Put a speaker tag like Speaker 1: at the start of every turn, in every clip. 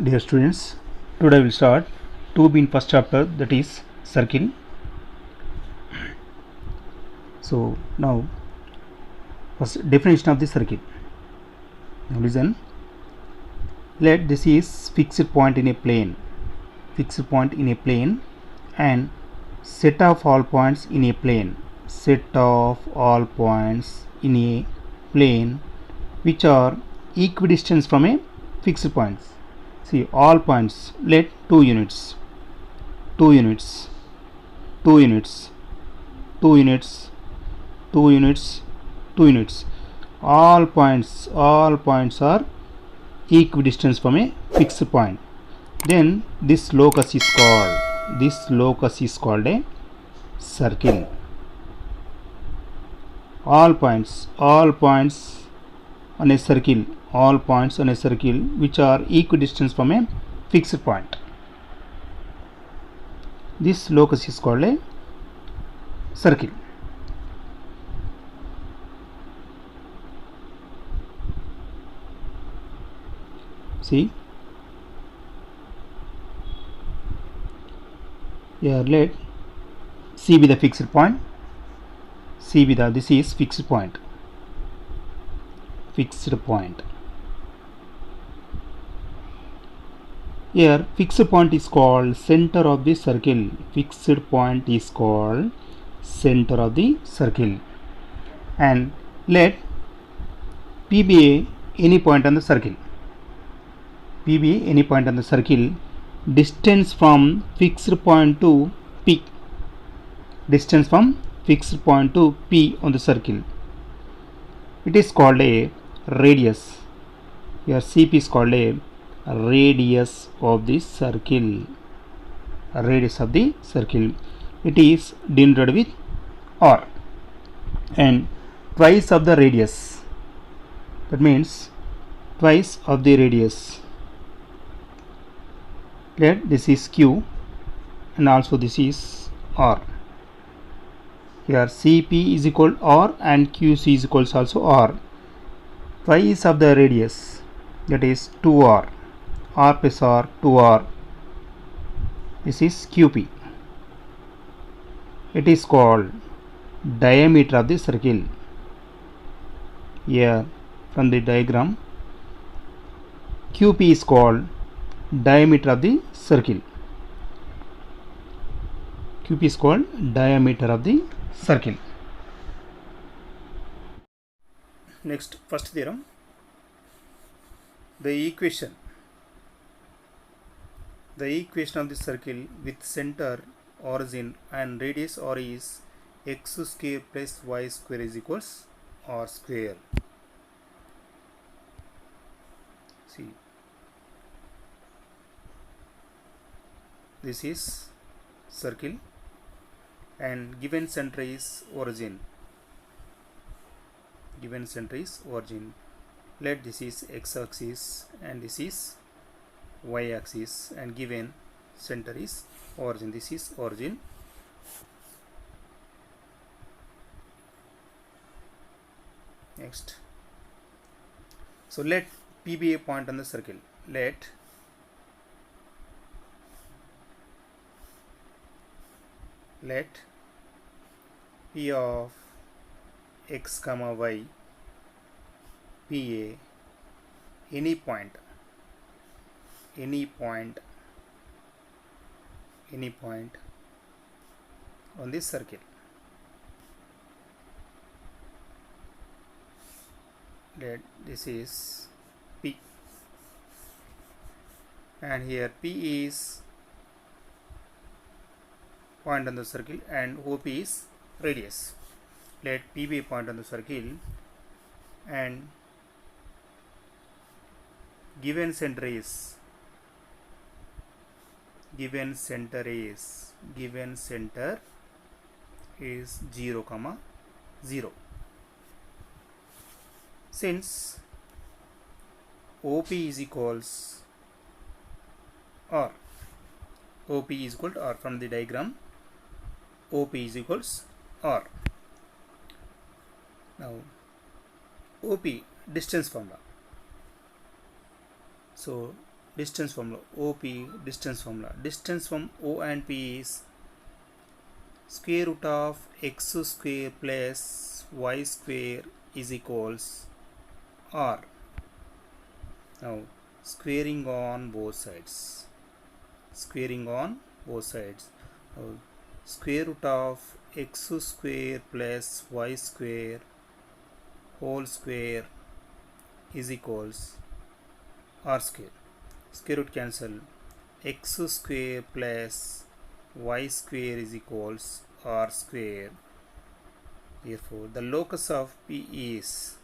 Speaker 1: Dear students, today we will start to be in first chapter, that is circle. So now first definition of the circle. Now listen. Let this is fixed point in a plane. Fixed point in a plane and set of all points in a plane. Set of all points in a plane which are equidistant from a fixed point. See all points. Let 2 units, 2 units, 2 units, 2 units, 2 units, 2 units. All points are equidistant from a fixed point. Then this locus is called a circle. All points on a circle, all points on a circle which are equidistant from a fixed point. This locus is called a circle. See here, let C be the fixed point. C be the, this is fixed point. Fixed point. Here fixed point is called center of the circle. Fixed point is called center of the circle. And let P be any point on the circle. P be any point on the circle. Distance from fixed point to P. Distance from fixed point to P on the circle. It is called a radius. Here CP is called a radius of the circle. Radius of the circle. It is denoted with R. And twice of the radius. That means twice of the radius. Let this is Q and also this is R. Here CP is equal to R and QC is equals also R. Twice of the radius, that is 2R. R plus R, 2R. This is QP. It is called diameter of the circle. Here from the diagram, QP is called diameter of the circle. QP is called diameter of the circle. Next, first theorem. The equation of the circle with center, origin and radius R is x square plus y square is equals R square. See, this is circle and given center is origin. Given center is origin. Let this is x axis and this is y axis and given center is origin. This is origin. Next. So let P be a point on the circle. Let P of x comma y be a any point on this circle. Let this is P and here P is point on the circle and OP is radius. Let P be a point on the circle and given center is 0 comma 0. Since OP is equals R, OP is equal to R from the diagram, OP is equals R. Now OP distance formula. So distance formula, OP distance formula. Distance from O and P is square root of x square plus y square is equals R. Now squaring on both sides. Squaring on both sides. Now, square root of x square plus y square whole square is equals R square. Square root cancel. X square plus y square is equals R square. Therefore, the locus of P is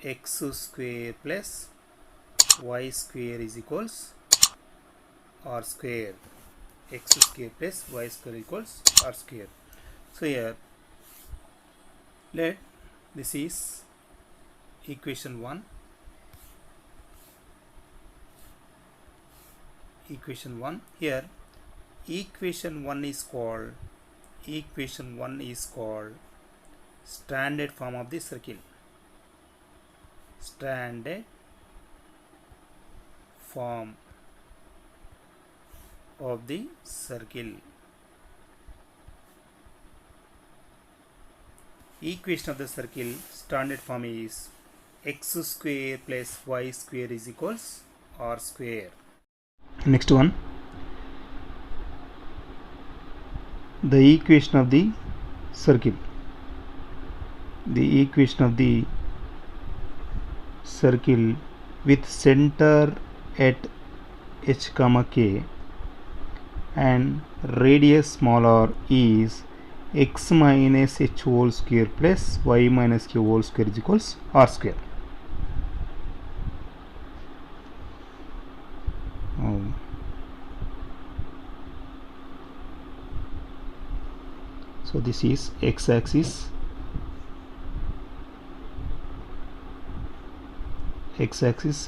Speaker 1: x square plus y square is equals R square. X square plus y square equals R square. So here, this is equation 1. Equation 1. Here, equation 1 is called standard form of the circle. Standard form of the circle. Equation of the circle standard form is x square plus y square is equals R square. Next one, the equation of the circle. The equation of the circle with center at h comma k and radius small r is x minus h whole square plus y minus k whole square is equals R square. So this is x-axis,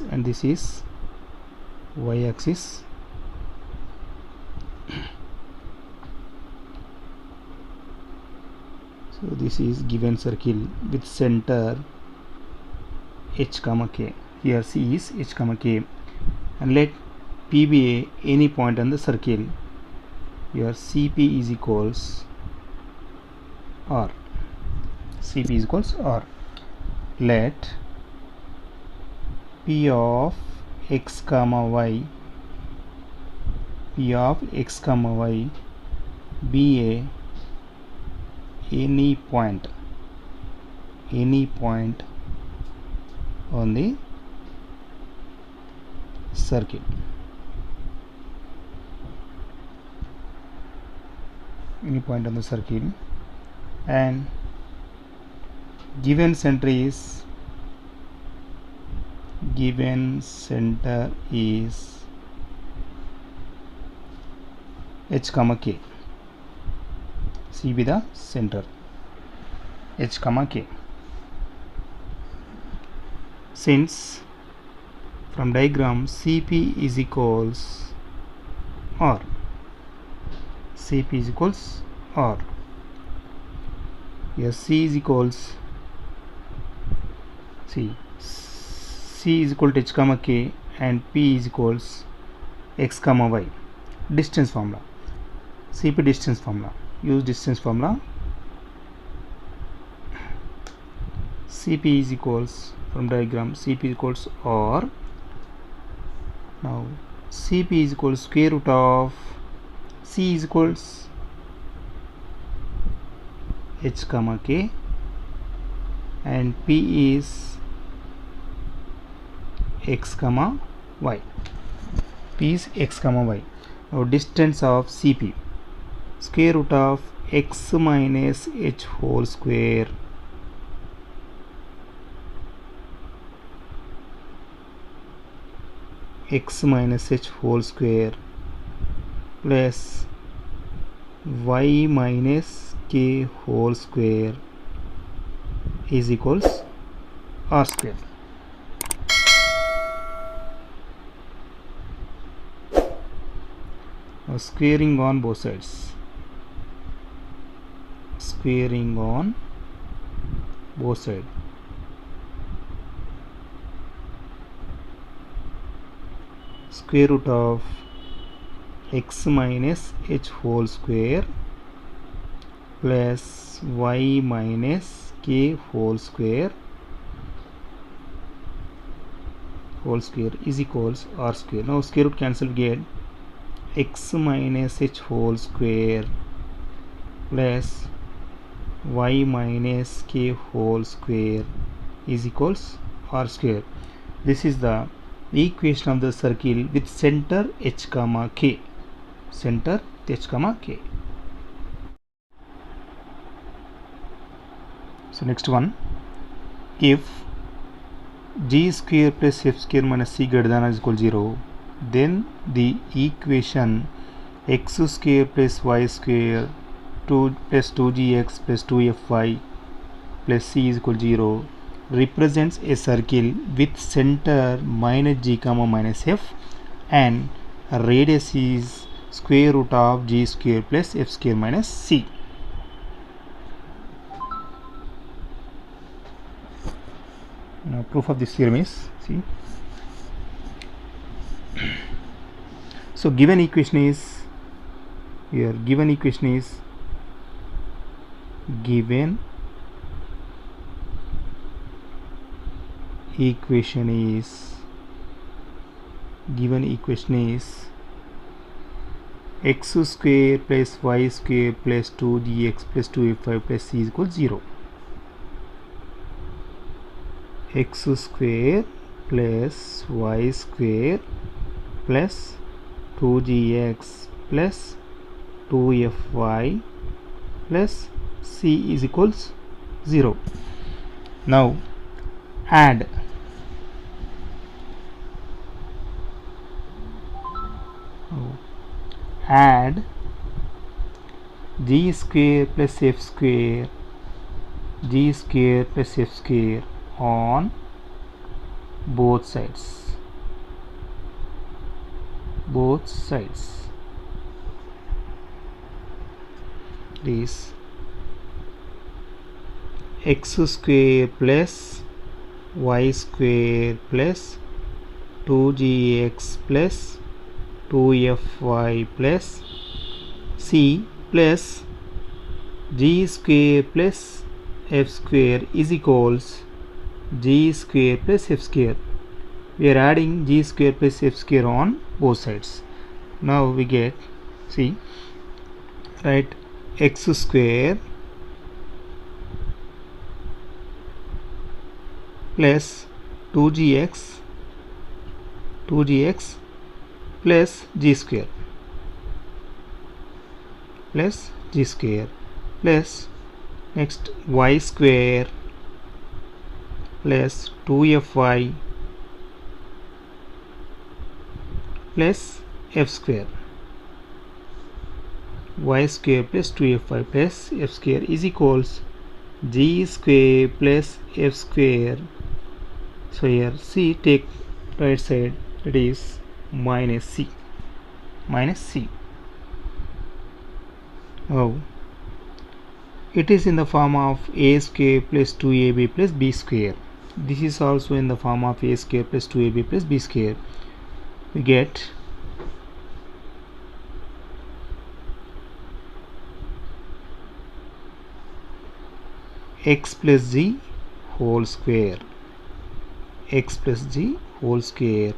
Speaker 1: and this is y-axis. So this is given circle with center h comma k. Here C is h comma k, and let P be any point on the circle. Here CP is equals R. CP is equals R. Let P of x comma y be any point on the circle. Any point on the circle, and given center is h comma k. C be the center, h comma k. Since from diagram CP is equals R, CP is equals R. Here C is equals C is equal to h comma k and P is equals x comma y. Distance formula, CP distance formula. Use distance formula. CP is equals, from diagram CP is equals R. Now CP is equals square root of C is equals h comma k and P is x comma y. P is x comma y. Now distance of CP, square root of x minus h whole square plus y minus k whole square is equals R square. Now squaring on both sides. squaring on both sides. Square root of x minus h whole square plus y minus k whole square is equals r square. Now square root cancel, get x minus h whole square plus y minus k whole square is equals r square. This is the equation of the circle with center h comma k. Center h comma k. So next one, if g square plus f square minus c greater than or equal 0, then the equation x square plus y square 2 plus 2gx plus 2fy plus c is equal 0 represents a circle with center minus g comma minus f and radius is square root of g square plus f square minus c. Now proof of this theorem is, see, so given equation is here, given equation is x square plus y square plus 2gx plus 2fy plus c is equal 0. X square plus y square plus 2gx plus 2fy plus c is equals 0. Now add g square plus f square on both sides. This x square plus y square plus 2gx plus 2fy plus c plus g square plus f square is equals g square plus f square. We are adding g square plus f square on both sides. Now we get, see, right, x square plus 2gx plus g square plus next y square plus 2fy plus f square. Y square plus 2fy plus f square is equals g square plus f square. So here c, take right side, it is minus c. Oh, it is in the form of a square plus 2ab plus b square. This is also in the form of a square plus 2ab plus b square. We get x plus g whole square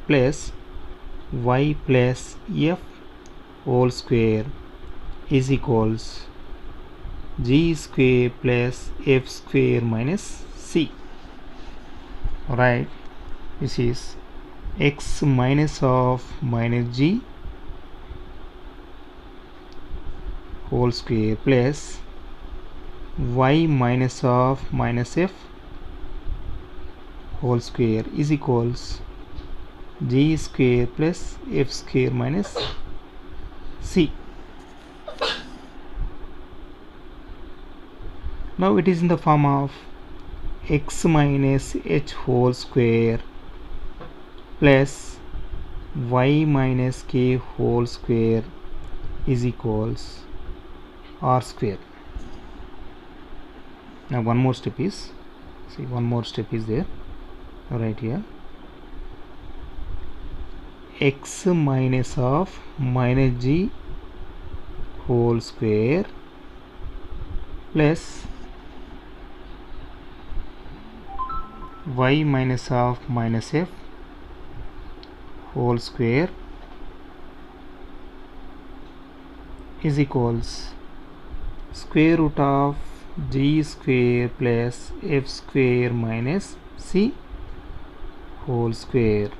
Speaker 1: plus y plus f whole square is equals g square plus f square minus c. Right, this is x minus of minus g whole square plus y minus of minus f whole square is equals g square plus f square minus c. Now it is in the form of x minus h whole square plus y minus k whole square is equals r square. Now one more step is, see, one more step is there right here. X minus of minus g whole square plus y minus of minus f whole square is equals square root of g square plus f square minus c whole square.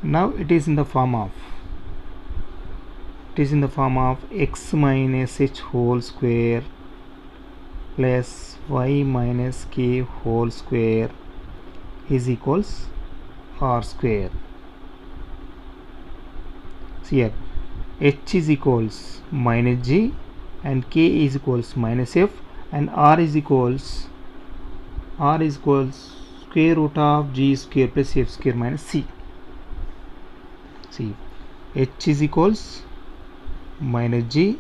Speaker 1: Now it is in the form of x minus h whole square plus y minus k whole square is equals r square. See here, h is equals minus g and k is equals minus f, and r is equals square root of g square plus f square minus c. See, h is equals minus g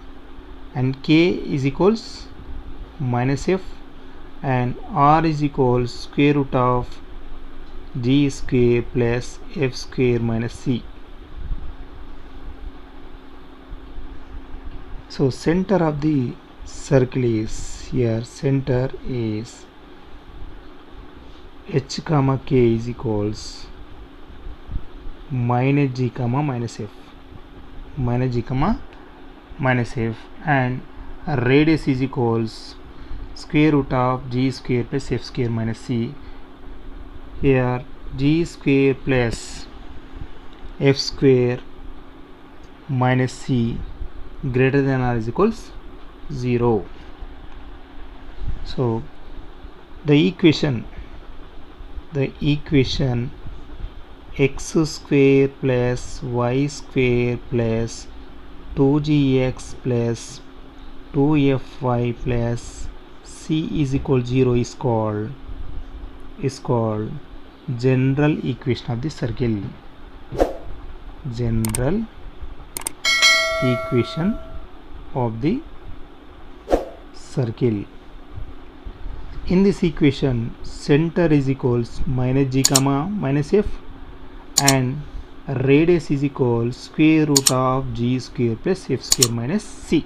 Speaker 1: and k is equals minus f, and r is equals square root of g square plus f square minus c. So center of the circle is here, center is h comma k is equals minus g comma minus f, and radius is equals square root of g square plus f square minus c. Here g square plus f square minus c greater than or is equals 0. So the equation x square plus y square plus 2gx plus 2fy plus c is equal 0 is called general equation of the circle. General equation of the circle. In this equation, center is equals minus g comma minus f, and radius is equals square root of g square plus f square minus c.